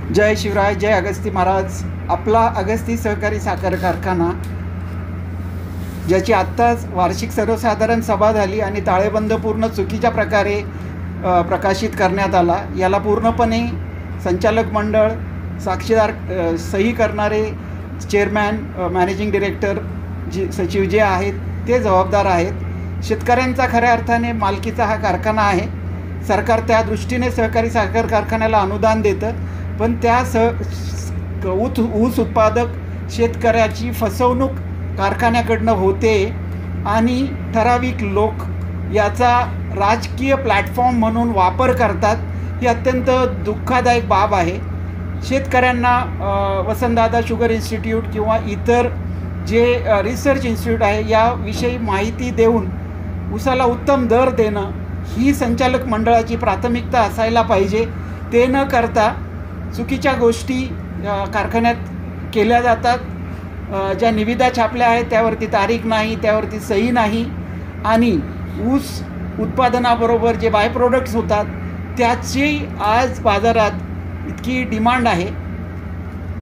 जय शिवराय, जय अगस्ती महाराज. आपला अगस्ती सहकारी साखर कारखाना, ज्याची आत्ताच वार्षिक सर्वसाधारण सभा झाली आणि ताळेबंद पूर्ण चुकीच्या प्रकारे प्रकाशित करण्यात आला. याला पूर्णपणे संचालक मंडळ, साक्षीदार, सही करणारे चेअरमॅन, मॅनेजिंग डिरेक्टर, सचिव जे आहेत ते जबाबदार आहेत. शेतकऱ्यांचा खऱ्या अर्थाने मालकीचा हा कारखाना आहे. सरकार त्या दृष्टीने सहकारी साखर कारखान्याला अनुदान देतं, पण त्या ऊस उत्पादक शेतकऱ्याची फसवणूक कारखान्याकडनं होते आणि ठराविक लोक याचा राजकीय प्लॅटफॉर्म म्हणून वापर करतात. ही अत्यंत दुःखदायक बाब आहे. शेतकऱ्यांना वसंतदादा शुगर इन्स्टिट्यूट किंवा इतर जे रिसर्च इन्स्टिट्यूट आहे याविषयी माहिती देऊन ऊसाला उत्तम दर देणं ही संचालक मंडळाची प्राथमिकता असायला पाहिजे. ते न करता चुकीच्या गोष्टी कारखान्यात केल्या जातात. ज्या निविदा छापल्या आहेत त्यावरती तारीख नाही, त्यावरती सही नाही आणि ऊस उत्पादनाबरोबर जे बाय प्रोडक्ट्स होतात त्याची आज बाजारात इतकी डिमांड आहे